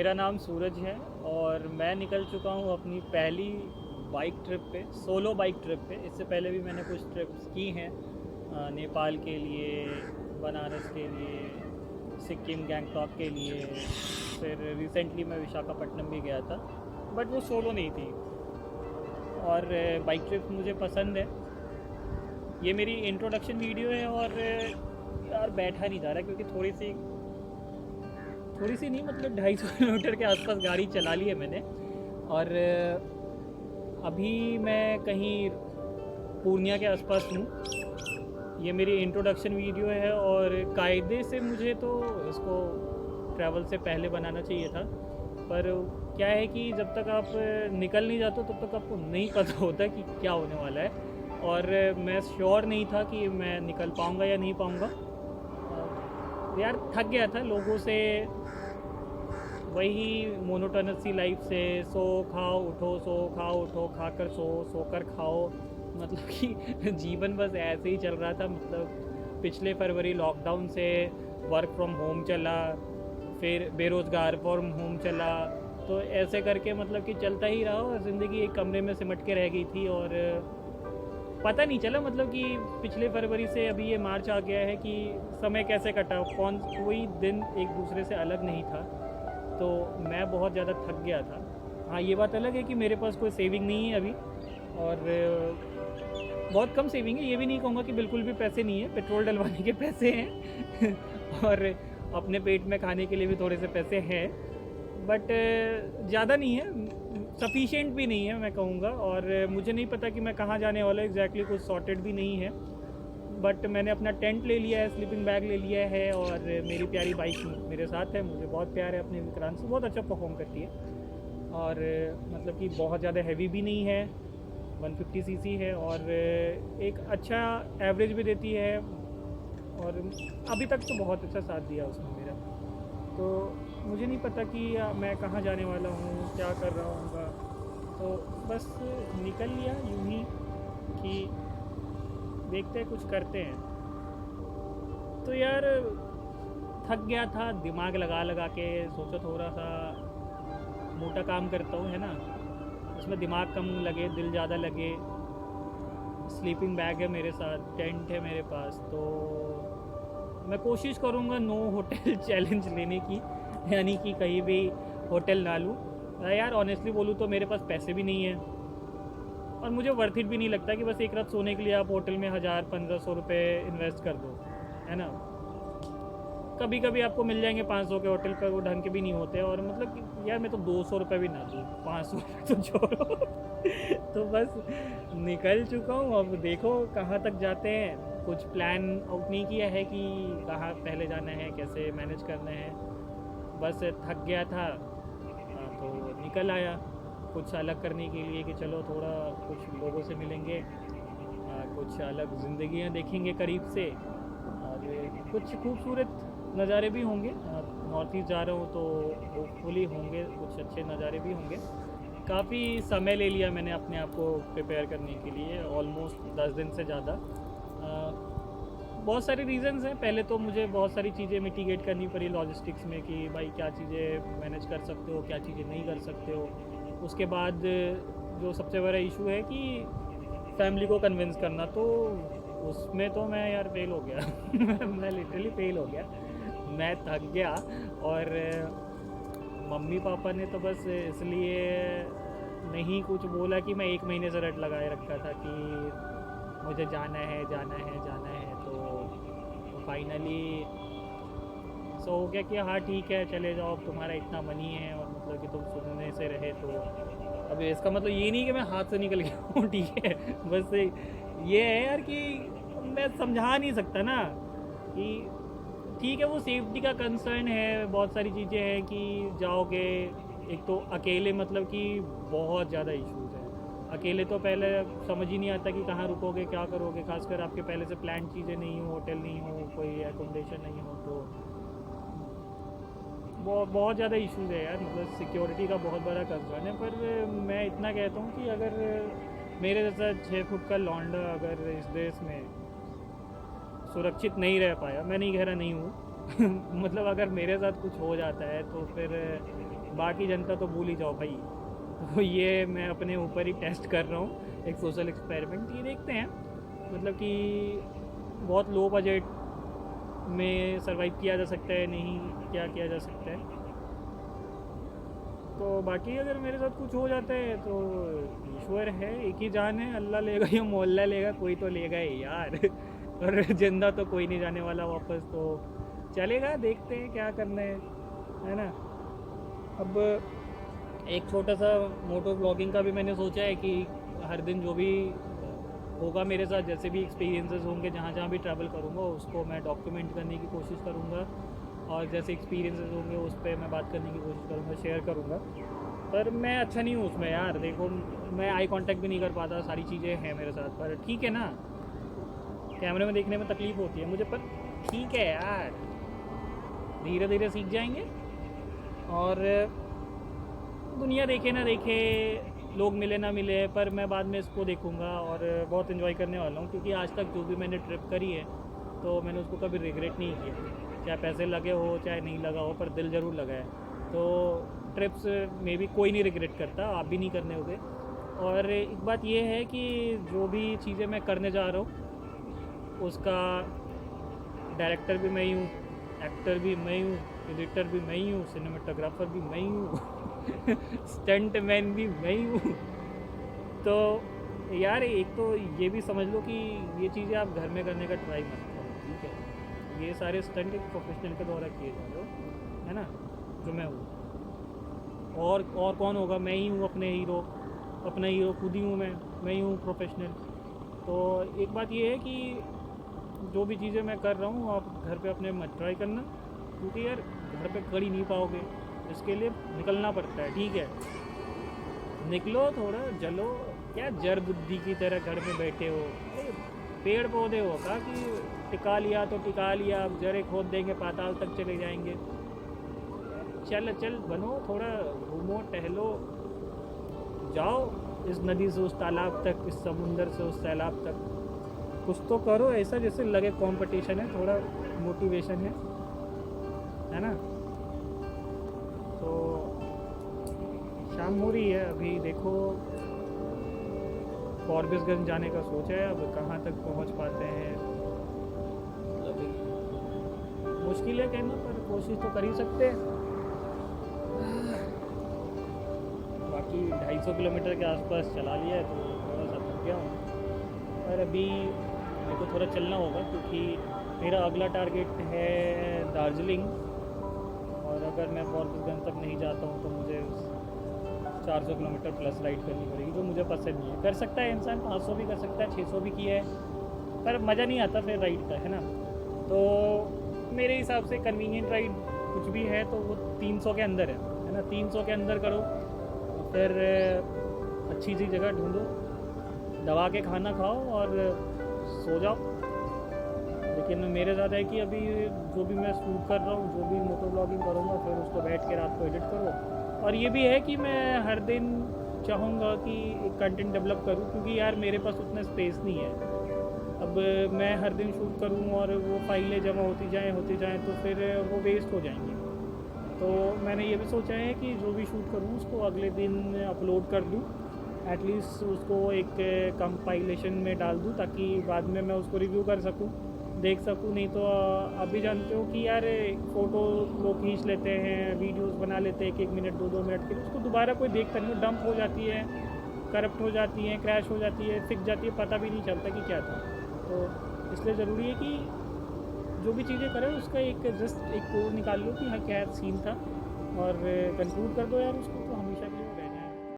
मेरा नाम सूरज है और मैं निकल चुका हूँ अपनी पहली बाइक ट्रिप पे, सोलो बाइक ट्रिप पे। इससे पहले भी मैंने कुछ ट्रिप्स की हैं, नेपाल के लिए, बनारस के लिए, सिक्किम गैंगटॉक के लिए, फिर रिसेंटली मैं विशाखापट्टनम भी गया था, बट वो सोलो नहीं थी। और बाइक ट्रिप मुझे पसंद है। ये मेरी इंट्रोडक्शन वीडियो है और यार बैठा नहीं जा रहा क्योंकि थोड़ी सी नहीं, मतलब 250 किलोमीटर के आसपास गाड़ी चला ली है मैंने। और अभी मैं कहीं पूर्णिया के आसपास हूँ। ये मेरी इंट्रोडक्शन वीडियो है और कायदे से मुझे तो इसको ट्रैवल से पहले बनाना चाहिए था, पर क्या है कि जब तक आप निकल नहीं जाते तब तक आपको नहीं पता होता कि क्या होने वाला है। और मैं श्योर नहीं था कि मैं निकल पाऊँगा या नहीं पाऊँगा। यार थक गया था लोगों से, वही मोनोटोनस सी लाइफ से, सो खाओ उठो, सो खाओ उठो, खाकर सो, सोकर खाओ। मतलब कि जीवन बस ऐसे ही चल रहा था। मतलब पिछले फरवरी लॉकडाउन से वर्क फ्रॉम होम चला, फिर बेरोज़गार फ्रॉम होम चला, तो ऐसे करके मतलब कि चलता ही रहा और ज़िंदगी एक कमरे में सिमट के रह गई थी। और पता नहीं चला मतलब कि पिछले फरवरी से अभी ये मार्च आ गया है कि समय कैसे कटा, कोई दिन एक दूसरे से अलग नहीं था। तो मैं बहुत ज़्यादा थक गया था। हाँ, ये बात अलग है कि मेरे पास कोई सेविंग नहीं है अभी, और बहुत कम सेविंग है। ये भी नहीं कहूँगा कि बिल्कुल भी पैसे नहीं है, पेट्रोल डलवाने के पैसे हैं और अपने पेट में खाने के लिए भी थोड़े से पैसे हैं, बट ज़्यादा नहीं है, सफिशिएंट भी नहीं है मैं कहूँगा। और मुझे नहीं पता कि मैं कहाँ जाने वाला हूँ एग्जैक्टली, कुछ सॉर्टेड भी नहीं है। बट मैंने अपना टेंट ले लिया है, स्लीपिंग बैग ले लिया है, और मेरी प्यारी बाइक मेरे साथ है। मुझे बहुत प्यार है अपने विक्रांत से, बहुत अच्छा परफॉर्म करती है। और मतलब कि बहुत ज़्यादा हैवी भी नहीं है, 150 सीसी है, और एक अच्छा एवरेज भी देती है। और अभी तक तो बहुत अच्छा साथ दिया उसने मेरा। तो मुझे नहीं पता कि मैं कहाँ जाने वाला हूँ, क्या कर रहा हूँ। तो बस निकल लिया यूँ ही कि देखते हैं, कुछ करते हैं। तो यार थक गया था, दिमाग लगा लगा के सोचा थोड़ा सा मोटा काम करता हूँ, है ना, उसमें दिमाग कम लगे, दिल ज़्यादा लगे। स्लीपिंग बैग है मेरे साथ, टेंट है मेरे पास, तो मैं कोशिश करूँगा नो होटल चैलेंज लेने की, यानी कि कहीं भी होटल ना लूँ। यार ऑनेस्टली बोलूँ तो मेरे पास पैसे भी नहीं है, और मुझे वर्थ इट भी नहीं लगता कि बस एक रात सोने के लिए आप होटल में 1000-1500 रुपये इन्वेस्ट कर दो, है ना। कभी कभी आपको मिल जाएंगे 500 के होटल पर, वो ढंग के भी नहीं होते। और मतलब कि यार मैं तो 200 रुपये भी ना दूँ, 500 रुपये तो छोड़ो तो बस निकल चुका हूँ, अब देखो कहाँ तक जाते हैं। कुछ प्लान आउट नहीं किया है कि कहाँ पहले जाना है, कैसे मैनेज करना है। बस थक गया था, तो निकल आया कुछ अलग करने के लिए कि चलो थोड़ा कुछ लोगों से मिलेंगे, कुछ अलग ज़िंदगियाँ देखेंगे करीब से, और कुछ खूबसूरत नज़ारे भी होंगे। नॉर्थ ईस्ट जा रहा हूँ तो होपफुली होंगे कुछ अच्छे नज़ारे भी होंगे। काफ़ी समय ले लिया मैंने अपने आप को प्रिपेयर करने के लिए, ऑलमोस्ट 10 दिन से ज़्यादा। बहुत सारे रीज़न्स हैं। पहले तो मुझे बहुत सारी चीज़ें मिटिगेट करनी पड़ी लॉजिस्टिक्स में कि भाई क्या चीज़ें मैनेज कर सकते हो, क्या चीज़ें नहीं कर सकते हो। उसके बाद जो सबसे बड़ा इशू है कि फैमिली को कन्विंस करना, तो उसमें तो मैं यार फेल हो गया मैं लिटरली फेल हो गया, मैं थक गया। और मम्मी पापा ने तो बस इसलिए नहीं कुछ बोला कि मैं 1 महीने से रट लगाए रखा था कि मुझे जाना है जाना है जाना है। तो फाइनली सो हो गया कि हाँ ठीक है चले जाओ, अब तुम्हारा इतना मनी है और मतलब कि तुम सुनने से रहे। तो अब इसका मतलब ये नहीं कि मैं हाथ से निकल गया हूँ ठीक है, बस ये है यार कि मैं समझा नहीं सकता ना कि ठीक है, वो सेफ्टी का कंसर्न है, बहुत सारी चीज़ें हैं कि जाओगे एक तो अकेले, मतलब कि बहुत ज़्यादा इश्यूज़ हैं अकेले। तो पहले समझ ही नहीं आता कि कहाँ रुकोगे, क्या करोगे, खासकर आपके पहले से प्लान चीज़ें नहीं हो, होटल नहीं हो, कोई एकोमोडेशन नहीं हो, तो बहुत ज़्यादा इश्यूज़ है यार। मतलब सिक्योरिटी का बहुत बड़ा कंसर्न है। पर मैं इतना कहता हूँ कि अगर मेरे जैसा 6 फुट का लौंडा अगर इस देश में सुरक्षित नहीं रह पाया, मैं नहीं कह रहा नहीं हूँ मतलब अगर मेरे साथ कुछ हो जाता है तो फिर बाकी जनता तो भूल ही जाओ भाई। तो ये मैं अपने ऊपर ही टेस्ट कर रहा हूँ, एक सोशल एक्सपेरिमेंट। ये देखते हैं मतलब कि बहुत लो बजट में सरवाइव किया जा सकता है, नहीं क्या किया जा सकता है। तो बाकी अगर मेरे साथ कुछ हो जाता है तो ईश्वर है, एक ही जान है, अल्लाह लेगा या मोहल्ला लेगा, कोई तो लेगा ही यार। और जिंदा तो कोई नहीं जाने वाला वापस, तो चलेगा, देखते हैं क्या करना है ना। अब एक छोटा सा मोटो ब्लॉगिंग का भी मैंने सोचा है कि हर दिन जो भी होगा मेरे साथ, जैसे भी एक्सपीरियंसेस होंगे जहाँ जहाँ भी ट्रैवल करूँगा उसको मैं डॉक्यूमेंट करने की कोशिश करूँगा, और जैसे एक्सपीरियंसेस होंगे उस पर मैं बात करने की कोशिश करूँगा, शेयर करूँगा। पर मैं अच्छा नहीं हूँ उसमें यार, देखो मैं आई कांटेक्ट भी नहीं कर पाता, सारी चीज़ें हैं मेरे साथ, पर ठीक है ना, कैमरे में देखने में तकलीफ़ होती है मुझे, पर ठीक है यार, धीरे धीरे सीख जाएंगे। और दुनिया देखे ना देखे, लोग मिले ना मिले, पर मैं बाद में इसको देखूँगा और बहुत इन्जॉय करने वाला हूँ, क्योंकि आज तक जो भी मैंने ट्रिप करी है तो मैंने उसको कभी रिग्रेट नहीं किया, चाहे पैसे लगे हो चाहे नहीं लगा हो, पर दिल ज़रूर लगा है। तो ट्रिप्स में भी कोई नहीं रिग्रेट करता, आप भी नहीं करने होगे। और एक बात ये है कि जो भी चीज़ें मैं करने जा रहा हूँ उसका डायरेक्टर भी मैं ही हूँ, एक्टर भी मैं ही हूँ, एडिटर भी मैं ही हूँ, सिनेमाटोग्राफर भी मैं ही हूँ, स्टंट मैन भी मैं ही हूँ। तो यार एक तो ये भी समझ लो कि ये चीज़ें आप घर में करने का ट्राई मत करो, ठीक है। ये सारे स्टंट एक प्रोफेशनल के द्वारा किए जा रहे हो, है ना, जो मैं हूँ। और कौन होगा, मैं ही हूँ अपने हीरो, अपना हीरो खुद ही हूँ मैं ही हूँ प्रोफेशनल। तो एक बात ये है कि जो भी चीज़ें मैं कर रहा हूँ आप घर पे अपने मत ट्राई करना, क्योंकि यार घर पे कर ही नहीं पाओगे, इसके लिए निकलना पड़ता है, ठीक है। निकलो थोड़ा, जलो, क्या जड़ बुद्धि की तरह घर में बैठे हो, पेड़ पौधे हो का कि टिका लिया तो टिका लिया, अब जड़ें खोद देंगे पाताल तक चले जाएंगे। चल चल बनो, थोड़ा घूमो टहलो, जाओ इस नदी से उस तालाब तक, इस समुंदर से उस सैलाब तक, कुछ तो करो ऐसा जैसे लगे कंपटीशन है, थोड़ा मोटिवेशन है ना। तो शाम हो रही है अभी, देखो फॉरबिसगंज जाने का सोचा है, अब कहाँ तक पहुँच पाते हैं, मतलब मुश्किल है कहना, पर कोशिश तो कर ही सकते हैं। बाकी 250 किलोमीटर के आसपास चला लिया है, तो थोड़ा सा थक गया हूँ, और अभी मेरे को थोड़ा चलना होगा, क्योंकि मेरा अगला टारगेट है दार्जिलिंग, और अगर मैं फॉरबिसगंज तक नहीं जाता हूँ तो मुझे 400 किलोमीटर प्लस राइड करनी पड़ेगी, जो मुझे पसंद नहीं है। कर सकता है इंसान 500 भी कर सकता है, 600 भी किया है, पर मज़ा नहीं आता फिर राइड का, है ना। तो मेरे हिसाब से कन्वीनियंट राइड कुछ भी है तो वो 300 के अंदर है ना, 300 के अंदर करो, फिर अच्छी सी जगह ढूंढो, दबा के खाना खाओ और सो जाओ। लेकिन मेरे साथ है कि अभी जो भी मैं शूट कर रहा हूँ, जो भी मोटो ब्लॉगिंग करूँगा, फिर उसको बैठ के रात को एडिट करो। और ये भी है कि मैं हर दिन चाहूँगा कि एक कंटेंट डेवलप करूँ, क्योंकि यार मेरे पास उतना स्पेस नहीं है। अब मैं हर दिन शूट करूँ और वो फाइलें जमा होती जाएँ तो फिर वो वेस्ट हो जाएंगी। तो मैंने ये भी सोचा है कि जो भी शूट करूँ उसको अगले दिन अपलोड कर दूँ, एटलीस्ट उसको एक कंपाइलेशन में डाल दूँ, ताकि बाद में मैं उसको रिव्यू कर सकूँ, देख सकूँ। नहीं तो आप भी जानते हो कि यार फ़ोटो लोग खींच लेते हैं, वीडियोस बना लेते हैं 1-1 मिनट 2-2 मिनट के, उसको दोबारा कोई देखता नहीं, डंप हो जाती है, करप्ट हो जाती है, क्रैश हो जाती है, फिक जाती है, पता भी नहीं चलता कि क्या था। तो इसलिए ज़रूरी है कि जो भी चीज़ें करें उसका एक जस्ट एक कोड निकाल लो कि हाँ क्या सीन था, और कंक्लूड कर दो यार उसको।